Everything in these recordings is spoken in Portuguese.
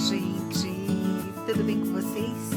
gente! Tudo bem com vocês?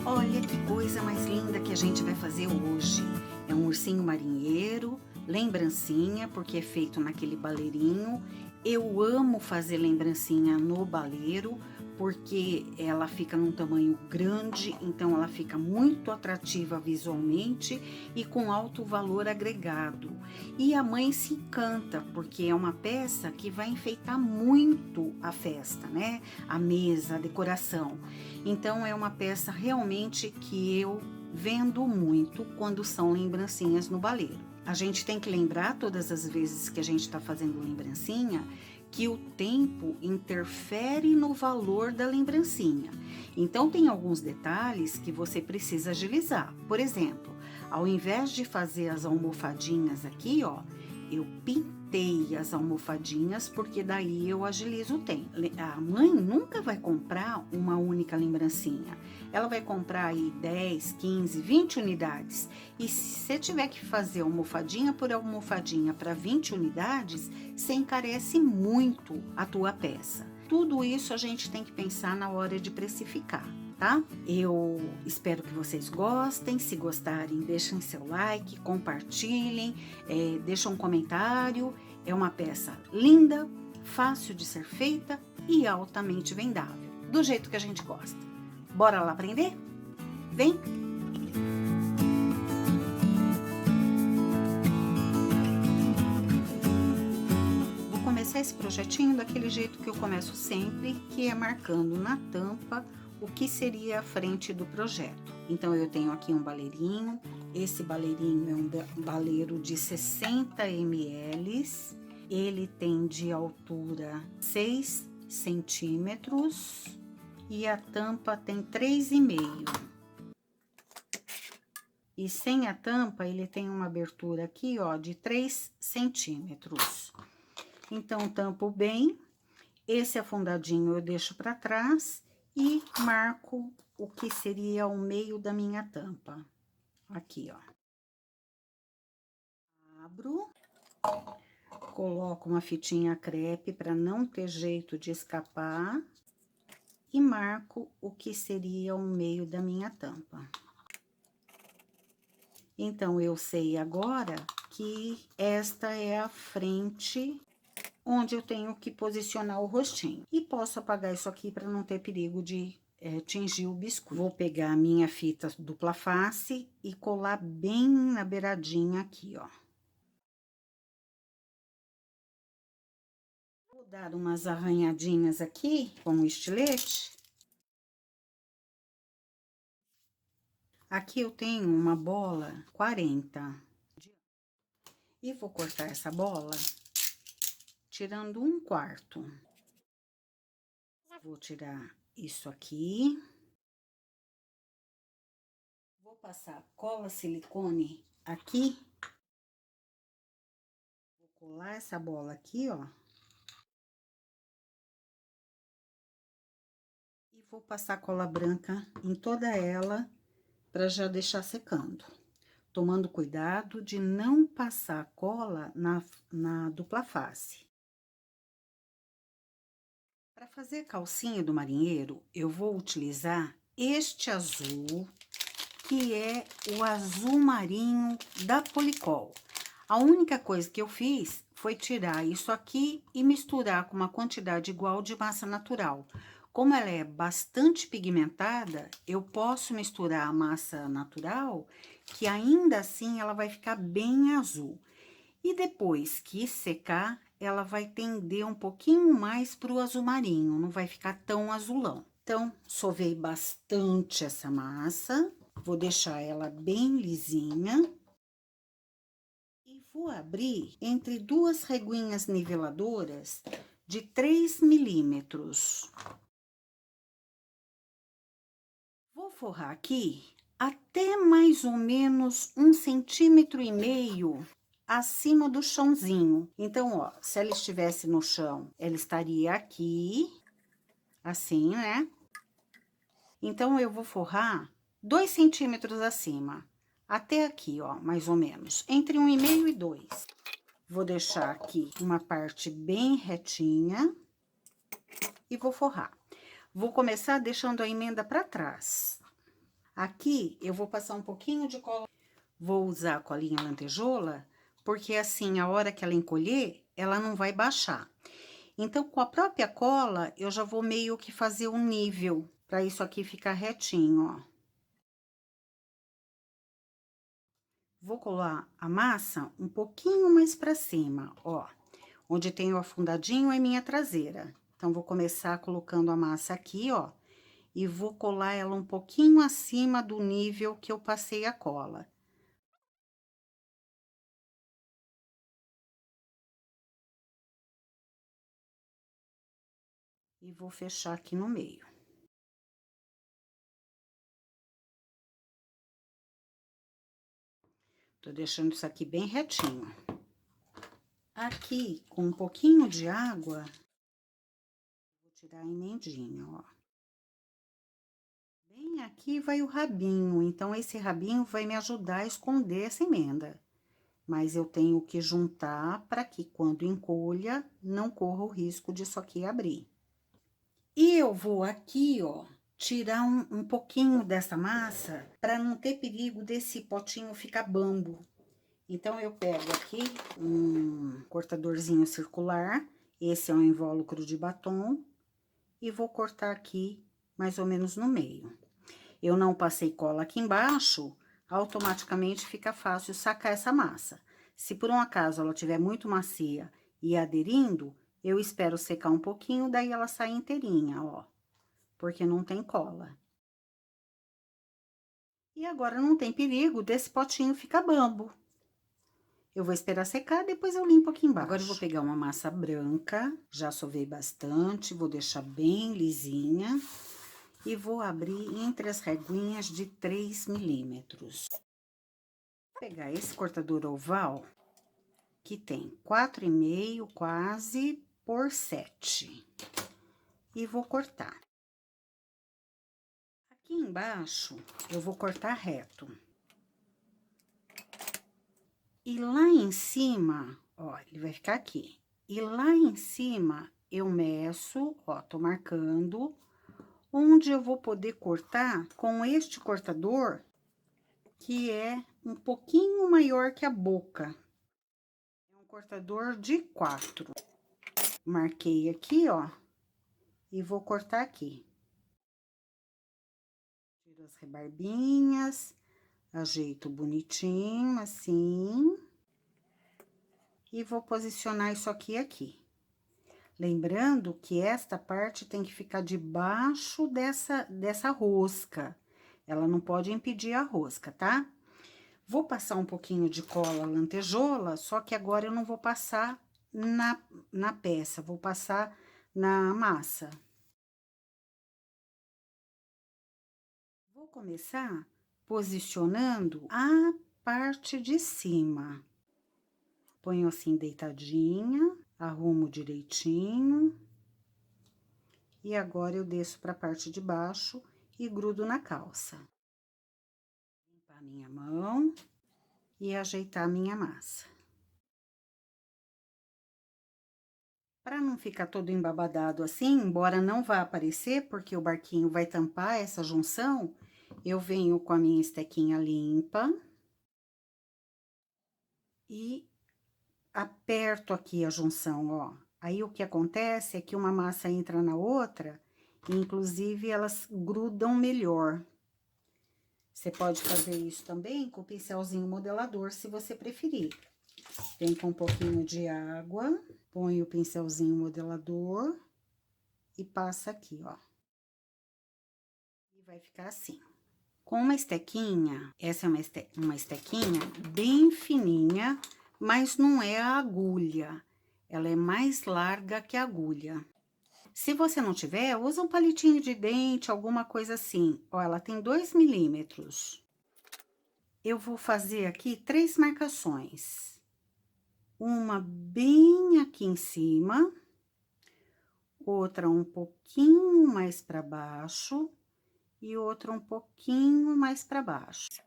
Olha que coisa mais linda que a gente vai fazer hoje. É um ursinho marinheiro, lembrancinha, porque é feito naquele baleirinho. Eu amo fazer lembrancinha no baleiro, porque ela fica num tamanho grande, então ela fica muito atrativa visualmente e com alto valor agregado. E a mãe se encanta, porque é uma peça que vai enfeitar muito a festa, né? A mesa, a decoração. Então é uma peça realmente que eu vendo muito quando são lembrancinhas no baleiro. A gente tem que lembrar todas as vezes que a gente está fazendo lembrancinha que o tempo interfere no valor da lembrancinha. Então tem alguns detalhes que você precisa agilizar. Por exemplo, ao invés de fazer as almofadinhas aqui, ó, eu pintei as almofadinhas porque daí eu agilizo o tempo. A mãe nunca vai comprar uma única lembrancinha. Ela vai comprar aí 10, 15, 20 unidades. E se você tiver que fazer almofadinha por almofadinha para 20 unidades, você encarece muito a tua peça. Tudo isso a gente tem que pensar na hora de precificar, tá? Eu espero que vocês gostem. Se gostarem, deixem seu like, compartilhem, deixem um comentário. É uma peça linda, fácil de ser feita e altamente vendável, do jeito que a gente gosta. Bora lá aprender? Vem! Vou começar esse projetinho daquele jeito que eu começo sempre, que é marcando na tampa o que seria a frente do projeto. Então eu tenho aqui um baleirinho. Esse baleirinho é um baleiro de 60 ml. Ele tem de altura 6 centímetros e a tampa tem 3,5. E sem a tampa ele tem uma abertura aqui, ó, de 3 centímetros. Então tampo bem. Esse afundadinho eu deixo para trás e marco o que seria o meio da minha tampa. Aqui, ó. Abro, coloco uma fitinha crepe para não ter jeito de escapar e marco o que seria o meio da minha tampa. Então, eu sei agora que esta é a frente onde eu tenho que posicionar o rostinho. E posso apagar isso aqui para não ter perigo de tingir o biscuit. Vou pegar a minha fita dupla face e colar bem na beiradinha aqui, ó. Vou dar umas arranhadinhas aqui com o estilete. Aqui eu tenho uma bola 40. E vou cortar essa bola tirando 1/4. Vou tirar isso aqui. Vou passar cola silicone aqui. Vou colar essa bola aqui, ó. E vou passar cola branca em toda ela para já deixar secando. Tomando cuidado de não passar cola na dupla face. Para fazer a calcinha do marinheiro, eu vou utilizar este azul, que é o azul marinho da Policol. A única coisa que eu fiz foi tirar isso aqui e misturar com uma quantidade igual de massa natural. Como ela é bastante pigmentada, eu posso misturar a massa natural, que ainda assim ela vai ficar bem azul. E depois que secar, ela vai tender um pouquinho mais para o azul marinho, não vai ficar tão azulão. Então, sovei bastante essa massa, vou deixar ela bem lisinha. E vou abrir entre duas reguinhas niveladoras de 3 milímetros. Vou forrar aqui até mais ou menos 1,5 centímetros acima do chãozinho. Então, ó, se ela estivesse no chão, ela estaria aqui, assim, né? Então, eu vou forrar 2 centímetros acima, até aqui, ó, mais ou menos, entre 1,5 e 2. Vou deixar aqui uma parte bem retinha e vou forrar. Vou começar deixando a emenda para trás. Aqui, eu vou passar um pouquinho de cola. Vou usar a colinha lantejola, porque assim, a hora que ela encolher, ela não vai baixar. Então, com a própria cola, eu já vou meio que fazer um nível, para isso aqui ficar retinho, ó. Vou colar a massa um pouquinho mais para cima, ó. Onde tem o afundadinho é minha traseira. Então, vou começar colocando a massa aqui, ó. E vou colar ela um pouquinho acima do nível que eu passei a cola. E vou fechar aqui no meio. Tô deixando isso aqui bem retinho. Aqui, com um pouquinho de água, vou tirar a emendinha, ó. Bem aqui vai o rabinho, então esse rabinho vai me ajudar a esconder essa emenda. Mas eu tenho que juntar para que quando encolha, não corra o risco disso aqui abrir. E eu vou aqui, ó, tirar um pouquinho dessa massa para não ter perigo desse potinho ficar bambo. Então, eu pego aqui um cortadorzinho circular, esse é um invólucro de batom, e vou cortar aqui mais ou menos no meio. Eu não passei cola aqui embaixo, automaticamente fica fácil sacar essa massa. Se por um acaso ela tiver muito macia e aderindo, eu espero secar um pouquinho, daí ela sai inteirinha, ó, porque não tem cola. E agora não tem perigo desse potinho ficar bambo. Eu vou esperar secar, depois eu limpo aqui embaixo. Agora eu vou pegar uma massa branca, já sovei bastante, vou deixar bem lisinha. E vou abrir entre as reguinhas de 3 milímetros. Vou pegar esse cortador oval, que tem 4,5 quase por 7. E vou cortar. Aqui embaixo, eu vou cortar reto. E lá em cima, ó, ele vai ficar aqui. E lá em cima, eu meço, ó, tô marcando, onde eu vou poder cortar com este cortador, que é um pouquinho maior que a boca. É um cortador de 4. Marquei aqui, ó, e vou cortar aqui. Tiro as rebarbinhas, ajeito bonitinho, assim. E vou posicionar isso aqui. Lembrando que esta parte tem que ficar debaixo dessa rosca. Ela não pode impedir a rosca, tá? Vou passar um pouquinho de cola lantejola, só que agora eu não vou passar na peça, vou passar na massa. Vou começar posicionando a parte de cima. Ponho assim deitadinha, arrumo direitinho. E agora eu desço para a parte de baixo e grudo na calça. Limpar minha mão e ajeitar minha massa. Para não ficar todo embabadado assim, embora não vá aparecer, porque o barquinho vai tampar essa junção, eu venho com a minha estequinha limpa e aperto aqui a junção, ó. Aí, o que acontece é que uma massa entra na outra, e inclusive elas grudam melhor. Você pode fazer isso também com o pincelzinho modelador, se você preferir. Vem com um pouquinho de água, põe o pincelzinho modelador e passa aqui, ó. E vai ficar assim. Com uma estequinha, essa é uma estequinha bem fininha, mas não é a agulha. Ela é mais larga que a agulha. Se você não tiver, usa um palitinho de dente, alguma coisa assim. Ó, ela tem 2 milímetros. Eu vou fazer aqui 3 marcações. Uma bem aqui em cima, outra um pouquinho mais para baixo e outra um pouquinho mais para baixo.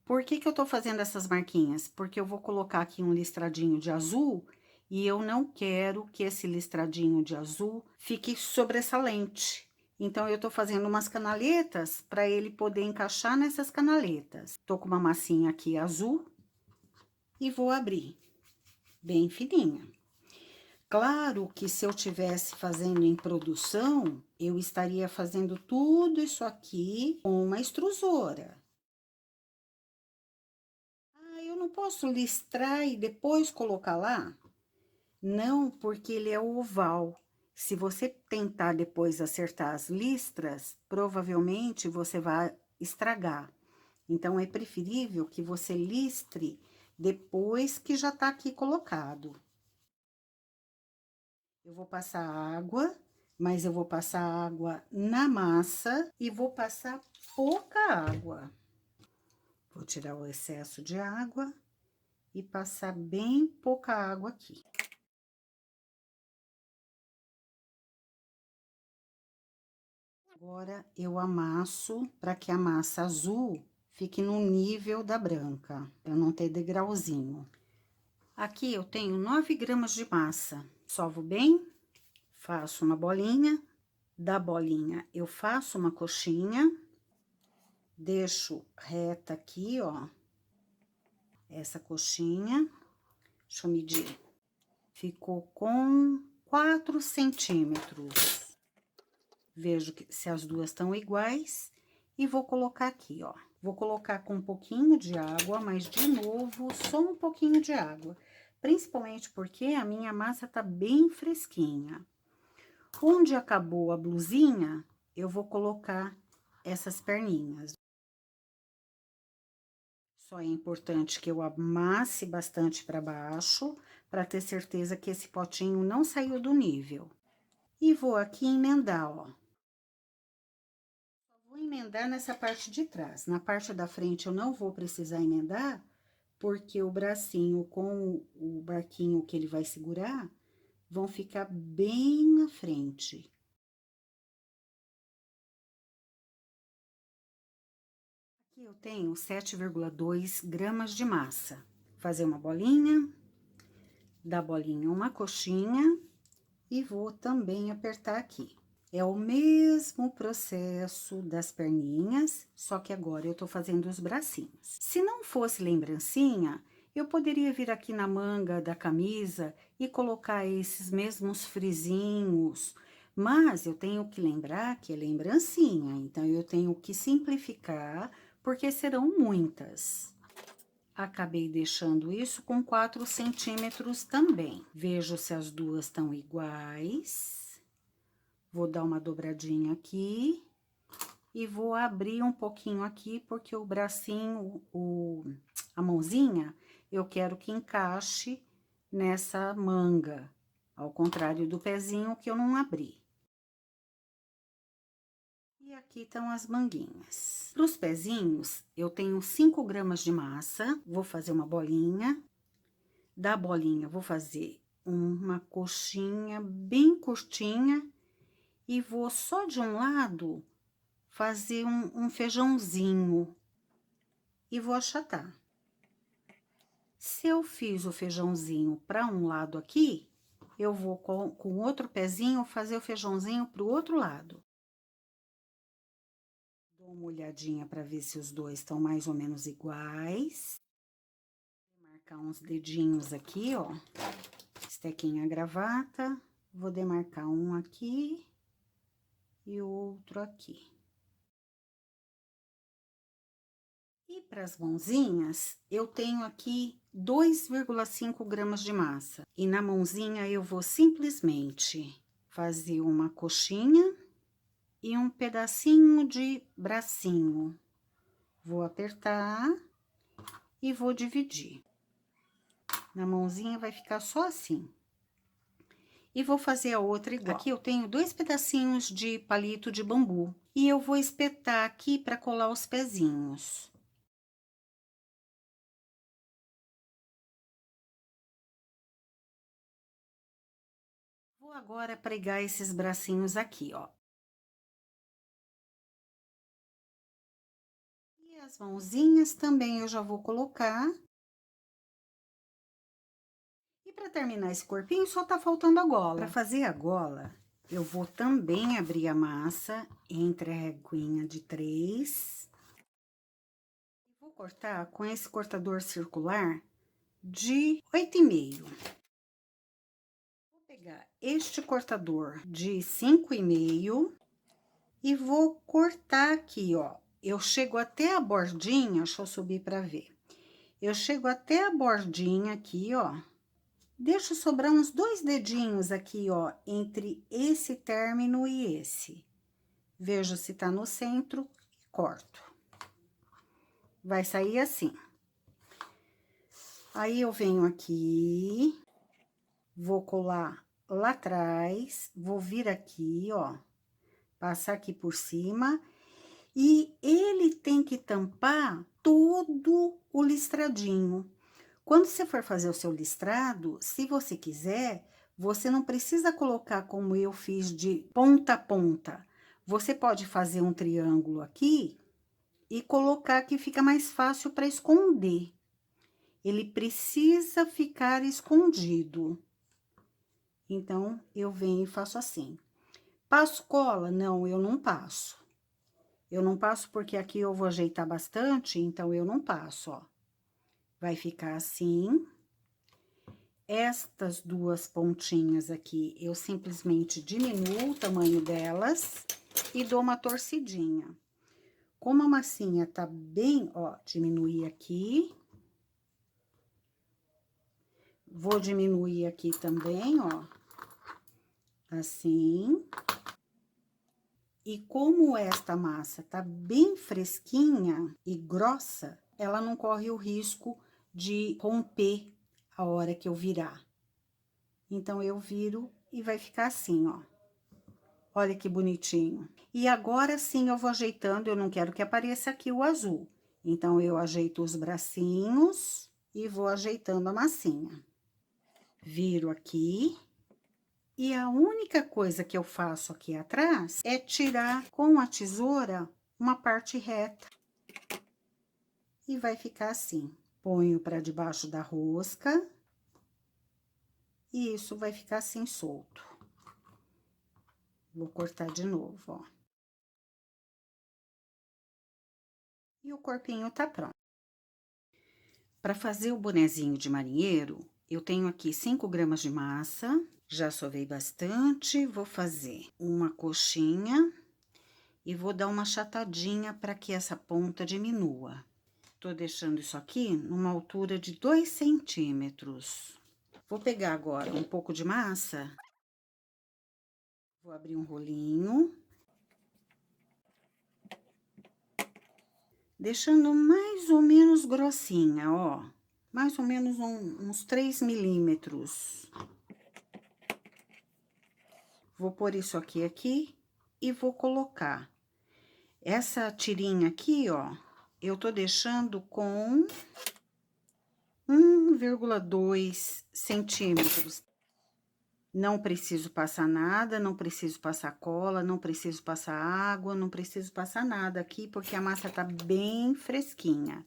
Por que que eu tô fazendo essas marquinhas? Porque eu vou colocar aqui um listradinho de azul e eu não quero que esse listradinho de azul fique sobressalente. Então, eu tô fazendo umas canaletas para ele poder encaixar nessas canaletas. Tô com uma massinha aqui azul e vou abrir, bem fininha. Claro que se eu tivesse fazendo em produção, eu estaria fazendo tudo isso aqui com uma extrusora. Ah, eu não posso listrar e depois colocar lá? Não, porque ele é oval. Se você tentar depois acertar as listras, provavelmente você vai estragar. Então, é preferível que você listre depois que já tá aqui colocado. Eu vou passar água, mas eu vou passar água na massa e vou passar pouca água. Vou tirar o excesso de água e passar bem pouca água aqui. Agora, eu amasso para que a massa azul fique no nível da branca, para não ter degrauzinho. Aqui eu tenho 9 gramas de massa. Sovo bem, faço uma bolinha. Da bolinha, eu faço uma coxinha. Deixo reta aqui, ó. Essa coxinha. Deixa eu medir. Ficou com 4 centímetros. Vejo que se as duas estão iguais e vou colocar aqui, ó. Vou colocar com um pouquinho de água, mas de novo, só um pouquinho de água. Principalmente porque a minha massa tá bem fresquinha. Onde acabou a blusinha, eu vou colocar essas perninhas. Só é importante que eu amasse bastante para baixo, para ter certeza que esse potinho não saiu do nível. E vou aqui emendar, ó. Vou emendar nessa parte de trás. Na parte da frente eu não vou precisar emendar, porque o bracinho com o barquinho que ele vai segurar vão ficar bem na frente. Aqui eu tenho 7,2 gramas de massa. Fazer uma bolinha, da bolinha uma coxinha e vou também apertar aqui. É o mesmo processo das perninhas, só que agora eu tô fazendo os bracinhos. Se não fosse lembrancinha, eu poderia vir aqui na manga da camisa e colocar esses mesmos frisinhos, mas eu tenho que lembrar que é lembrancinha, então eu tenho que simplificar, porque serão muitas. Acabei deixando isso com 4 centímetros também. Vejo se as duas estão iguais. Vou dar uma dobradinha aqui e vou abrir um pouquinho aqui, porque o bracinho, a mãozinha, eu quero que encaixe nessa manga, ao contrário do pezinho que eu não abri. E aqui estão as manguinhas. Para os pezinhos, eu tenho 5 gramas de massa, vou fazer uma bolinha. Da bolinha, vou fazer uma coxinha bem curtinha e vou só de um lado fazer um feijãozinho e vou achatar. Se eu fiz o feijãozinho para um lado aqui, eu vou com outro pezinho fazer o feijãozinho para o outro lado. Dou uma olhadinha para ver se os dois estão mais ou menos iguais. Vou marcar uns dedinhos aqui, ó. Estequinha gravata. Vou demarcar um aqui e outro aqui. E para as mãozinhas, eu tenho aqui 2,5 gramas de massa. E na mãozinha, eu vou simplesmente fazer uma coxinha e um pedacinho de bracinho. Vou apertar e vou dividir. Na mãozinha vai ficar só assim. E vou fazer a outra igual. Aqui eu tenho 2 pedacinhos de palito de bambu. E eu vou espetar aqui para colar os pezinhos. Vou agora pregar esses bracinhos aqui, ó. E as mãozinhas também eu já vou colocar. E para terminar esse corpinho, só tá faltando a gola. Para fazer a gola, eu vou também abrir a massa entre a reguinha de 3. Vou cortar com esse cortador circular de 8,5. Vou pegar este cortador de 5,5 e vou cortar aqui, ó. Eu chego até a bordinha, deixa eu subir pra ver. Eu chego até a bordinha aqui, ó. Deixo sobrar uns 2 dedinhos aqui, ó, entre esse término e esse. Vejo se tá no centro e corto. Vai sair assim. Aí, eu venho aqui, vou colar lá atrás, vou vir aqui, ó, passar aqui por cima, e ele tem que tampar todo o listradinho. Quando você for fazer o seu listrado, se você quiser, você não precisa colocar como eu fiz de ponta a ponta. Você pode fazer um triângulo aqui e colocar que fica mais fácil para esconder. Ele precisa ficar escondido. Então, eu venho e faço assim. Passo cola? Não, eu não passo. Eu não passo porque aqui eu vou ajeitar bastante, então eu não passo, ó. Vai ficar assim. Estas duas pontinhas aqui, eu simplesmente diminuo o tamanho delas e dou uma torcidinha. Como a massinha tá bem, ó, diminuir aqui. Vou diminuir aqui também, ó. Assim. E como esta massa tá bem fresquinha e grossa, ela não corre o risco de romper a hora que eu virar. Então, eu viro e vai ficar assim, ó. Olha que bonitinho. E agora sim eu vou ajeitando, eu não quero que apareça aqui o azul. Então, eu ajeito os bracinhos e vou ajeitando a massinha. Viro aqui. E a única coisa que eu faço aqui atrás é tirar com a tesoura uma parte reta. E vai ficar assim. Ponho para debaixo da rosca. E isso vai ficar assim solto. Vou cortar de novo, ó. E o corpinho tá pronto. Para fazer o bonezinho de marinheiro, eu tenho aqui 5 gramas de massa. Já sovei bastante, vou fazer uma coxinha e vou dar uma achatadinha para que essa ponta diminua. Tô deixando isso aqui numa altura de 2 centímetros. Vou pegar agora um pouco de massa. Vou abrir um rolinho. Deixando mais ou menos grossinha, ó. Mais ou menos uns 3 milímetros. Vou pôr isso aqui e vou colocar. Essa tirinha aqui, ó, eu tô deixando com 1,2 centímetros. Não preciso passar nada, não preciso passar cola, não preciso passar água, não preciso passar nada aqui, porque a massa tá bem fresquinha.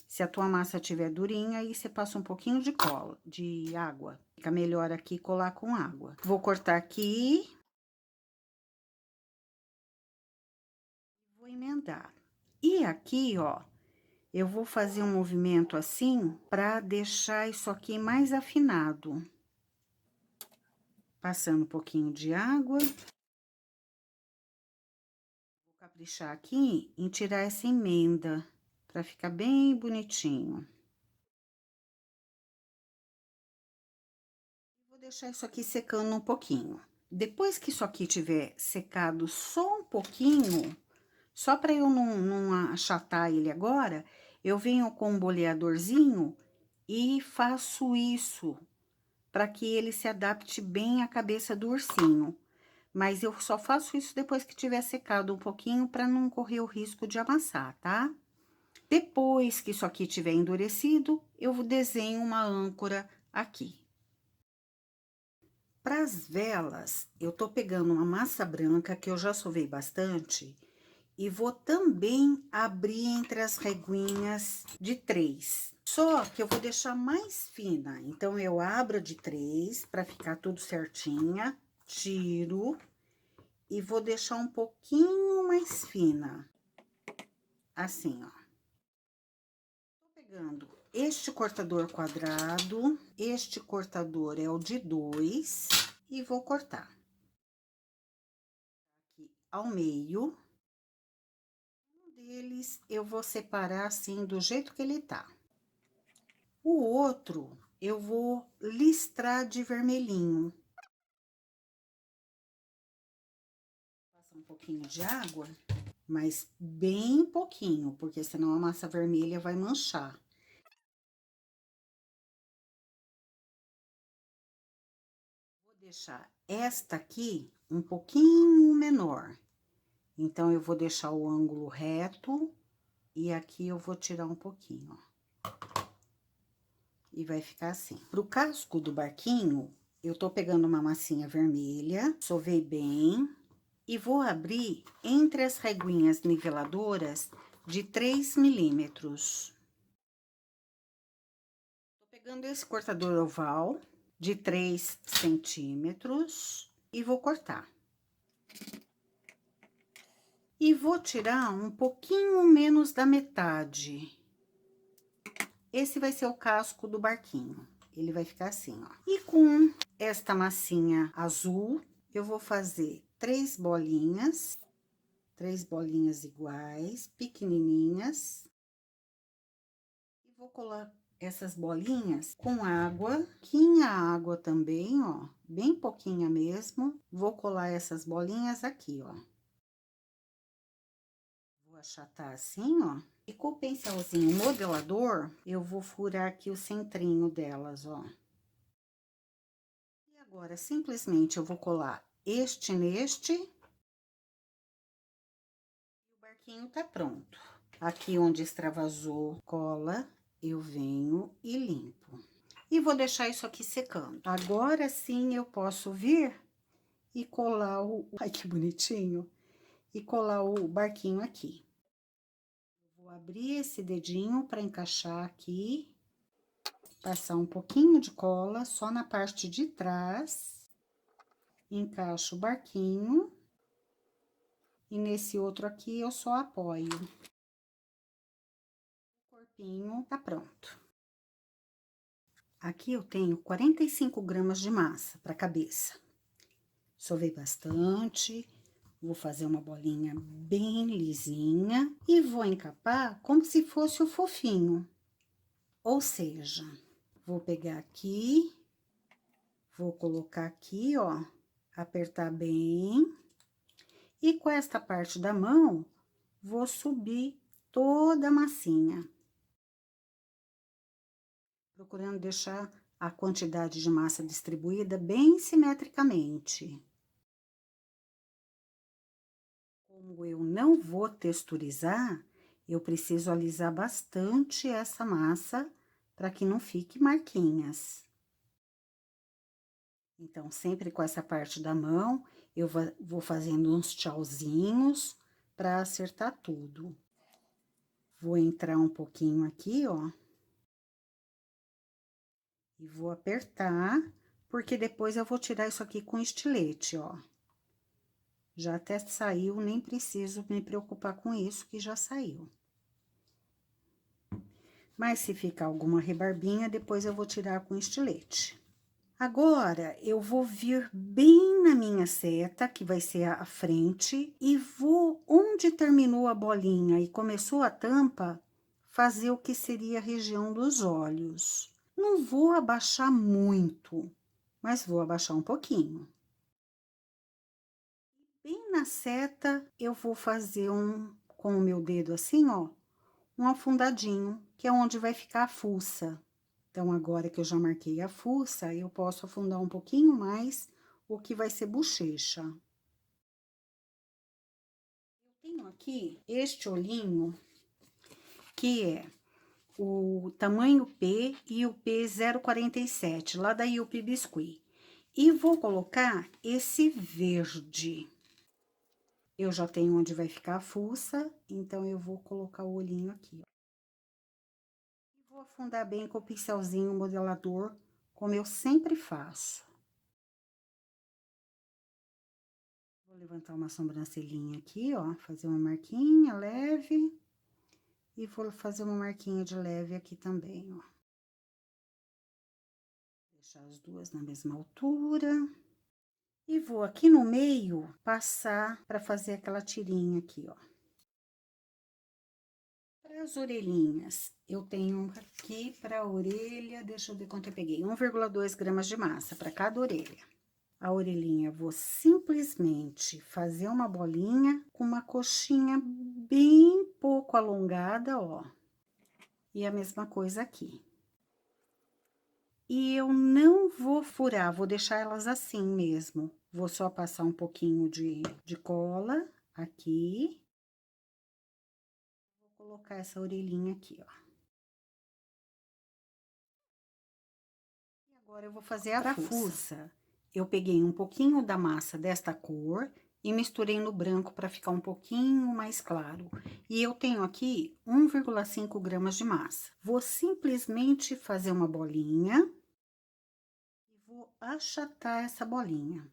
Se a tua massa tiver durinha, aí você passa um pouquinho de cola, de água. Fica melhor aqui colar com água. Vou cortar aqui. Vou emendar. E aqui, ó, eu vou fazer um movimento assim pra deixar isso aqui mais afinado. Passando um pouquinho de água. Vou caprichar aqui em tirar essa emenda, pra ficar bem bonitinho. Vou deixar isso aqui secando um pouquinho. Depois que isso aqui tiver secado só um pouquinho, só pra eu não achatar ele agora, eu venho com um boleadorzinho e faço isso, para que ele se adapte bem à cabeça do ursinho. Mas eu só faço isso depois que tiver secado um pouquinho, para não correr o risco de amassar, tá? Depois que isso aqui tiver endurecido, eu desenho uma âncora aqui. Para as velas, eu tô pegando uma massa branca, que eu já sovei bastante, e vou também abrir entre as reguinhas de 3. Só que eu vou deixar mais fina, então eu abro de 3 para ficar tudo certinha, tiro e vou deixar um pouquinho mais fina. Assim, ó. Tô pegando este cortador quadrado, este cortador é o de 2, e vou cortar. Aqui ao meio. Um deles eu vou separar assim, do jeito que ele tá. O outro, eu vou listrar de vermelhinho. Passar um pouquinho de água, mas bem pouquinho, porque senão a massa vermelha vai manchar. Vou deixar esta aqui um pouquinho menor. Então, eu vou deixar o ângulo reto e aqui eu vou tirar um pouquinho, ó. E vai ficar assim. Pro casco do barquinho, eu tô pegando uma massinha vermelha, sovei bem e vou abrir entre as reguinhas niveladoras de 3 milímetros. Tô pegando esse cortador oval de 3 centímetros e vou cortar. E vou tirar um pouquinho menos da metade. Esse vai ser o casco do barquinho. Ele vai ficar assim, ó. E com esta massinha azul, eu vou fazer 3 bolinhas iguais, pequenininhas. E vou colar essas bolinhas com água, pouquinha água também, ó, bem pouquinha mesmo. Vou colar essas bolinhas aqui, ó. Vou achatar assim, ó. E com o pincelzinho modelador, eu vou furar aqui o centrinho delas, ó. E agora, simplesmente, eu vou colar este neste. E o barquinho tá pronto. Aqui onde extravasou cola, eu venho e limpo. E vou deixar isso aqui secando. Agora sim, eu posso vir e colar o... Ai, que bonitinho! E colar o barquinho aqui. Vou abrir esse dedinho para encaixar aqui. Passar um pouquinho de cola só na parte de trás. Encaixo o barquinho. E nesse outro aqui eu só apoio. O corpinho tá pronto. Aqui eu tenho 45 gramas de massa para cabeça. Sovei bastante. Vou fazer uma bolinha bem lisinha e vou encapar como se fosse o fofinho. Ou seja, vou pegar aqui, vou colocar aqui, ó, apertar bem. E com esta parte da mão, vou subir toda a massinha. Procurando deixar a quantidade de massa distribuída bem simetricamente. Como eu não vou texturizar, eu preciso alisar bastante essa massa para que não fique marquinhas. Então, sempre com essa parte da mão, eu vou fazendo uns tchauzinhos para acertar tudo. Vou entrar um pouquinho aqui, ó. E vou apertar, porque depois eu vou tirar isso aqui com estilete, ó. Já até saiu, nem preciso me preocupar com isso, que já saiu. Mas se ficar alguma rebarbinha, depois eu vou tirar com estilete. Agora, eu vou vir bem na minha seta, que vai ser a frente, e vou, onde terminou a bolinha e começou a tampa, fazer o que seria a região dos olhos. Não vou abaixar muito, mas vou abaixar um pouquinho. Bem na seta, eu vou fazer com o meu dedo assim, ó, um afundadinho, que é onde vai ficar a fuça. Então, agora que eu já marquei a fuça, eu posso afundar um pouquinho mais o que vai ser bochecha. Eu tenho aqui este olhinho, que é o tamanho P e o P047, lá da Yupi Biscuit. E vou colocar esse verde. Eu já tenho onde vai ficar a fuça, então eu vou colocar o olhinho aqui, ó. E vou afundar bem com o pincelzinho modelador, como eu sempre faço. Vou Vou levantar uma sobrancelhinha aqui, ó, fazer uma marquinha leve. E vou fazer uma marquinha de leve aqui também, ó. Deixar as duas na mesma altura. E vou aqui no meio passar para fazer aquela tirinha aqui, ó. Para as orelhinhas, eu tenho aqui para a orelha, deixa eu ver quanto eu peguei, 1,2 gramas de massa para cada orelha. A orelhinha, vou simplesmente fazer uma bolinha com uma coxinha bem pouco alongada, ó. E a mesma coisa aqui. E eu não vou furar, vou deixar elas assim mesmo. Vou só passar um pouquinho de cola aqui. Vou colocar essa orelhinha aqui, ó. E agora eu vou fazer a fuça. Eu peguei um pouquinho da massa desta cor e misturei no branco para ficar um pouquinho mais claro. E eu tenho aqui 1,5 gramas de massa. Vou simplesmente fazer uma bolinha e vou achatar essa bolinha.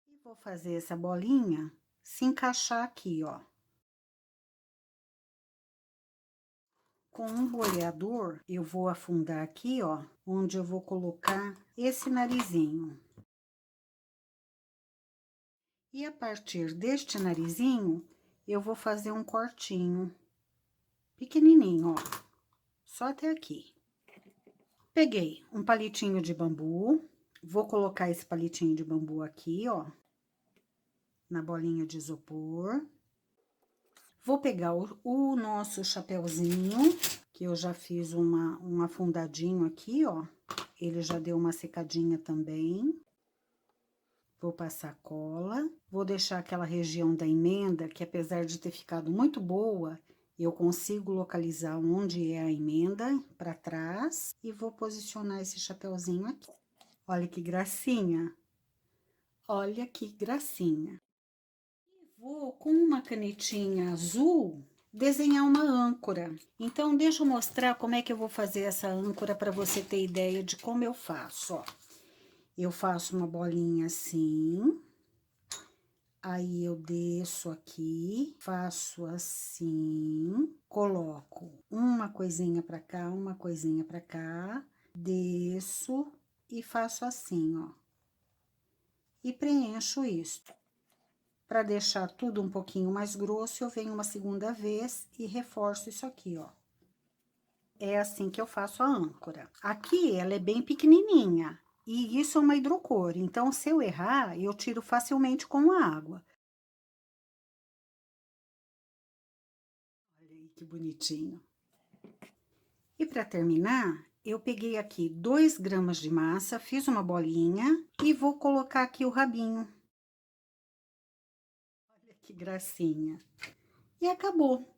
E vou fazer essa bolinha se encaixar aqui, ó. Com um boleador, eu vou afundar aqui, ó, onde eu vou colocar esse narizinho. E a partir deste narizinho, eu vou fazer um cortinho pequenininho, ó, só até aqui. Peguei um palitinho de bambu, vou colocar esse palitinho de bambu aqui, ó, na bolinha de isopor. Vou pegar o nosso chapéuzinho, que eu já fiz um afundadinho aqui, ó. Ele já deu uma secadinha também. Vou passar cola. Vou deixar aquela região da emenda, que apesar de ter ficado muito boa, eu consigo localizar onde é a emenda para trás. E vou posicionar esse chapéuzinho aqui. Olha que gracinha! Olha que gracinha! Vou, com uma canetinha azul, desenhar uma âncora. Então, deixa eu mostrar como é que eu vou fazer essa âncora para você ter ideia de como eu faço, ó. Eu faço uma bolinha assim, aí eu desço aqui, faço assim, coloco uma coisinha para cá, uma coisinha para cá, desço e faço assim, ó. E preencho isto. Para deixar tudo um pouquinho mais grosso, eu venho uma segunda vez e reforço isso aqui, ó. É assim que eu faço a âncora. Aqui, ela é bem pequenininha, e isso é uma hidrocor. Então, se eu errar, eu tiro facilmente com a água. Olha aí que bonitinho. E para terminar, eu peguei aqui 2 gramas de massa, fiz uma bolinha e vou colocar aqui o rabinho. Que gracinha. E acabou.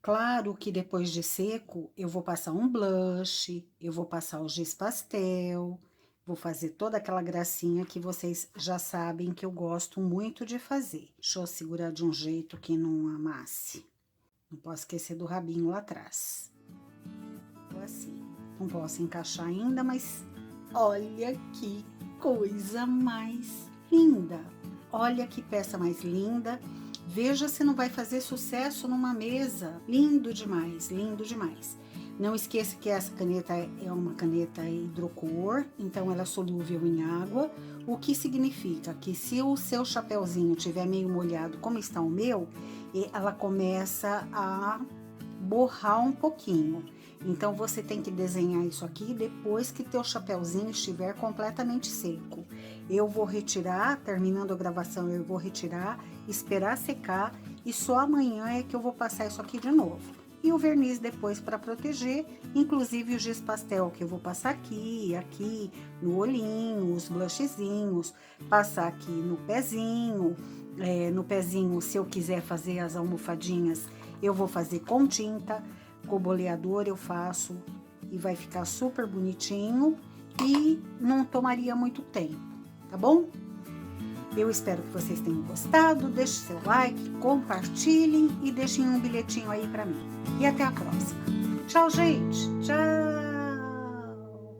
Claro que depois de seco, eu vou passar um blush, eu vou passar o giz pastel, vou fazer toda aquela gracinha que vocês já sabem que eu gosto muito de fazer. Deixa eu segurar de um jeito que não amasse. Não posso esquecer do rabinho lá atrás. Tô assim. Não posso encaixar ainda, mas olha que coisa mais linda. Olha que peça mais linda. Veja se não vai fazer sucesso numa mesa. Lindo demais, lindo demais. Não esqueça que essa caneta é uma caneta hidrocor, então ela é solúvel em água, o que significa que se o seu chapéuzinho estiver meio molhado, como está o meu, ela começa a borrar um pouquinho. Então, você tem que desenhar isso aqui depois que teu chapéuzinho estiver completamente seco. Eu vou retirar, terminando a gravação, eu vou retirar, esperar secar e só amanhã é que eu vou passar isso aqui de novo. E o verniz depois para proteger, inclusive o giz pastel que eu vou passar aqui, no olhinho, os blushzinhos, passar aqui no pezinho, se eu quiser fazer as almofadinhas, eu vou fazer com tinta. Com o boleador eu faço e vai ficar super bonitinho e não tomaria muito tempo, tá bom? Eu espero que vocês tenham gostado, deixe seu like, compartilhem e deixem um bilhetinho aí pra mim. E até a próxima. Tchau, gente! Tchau!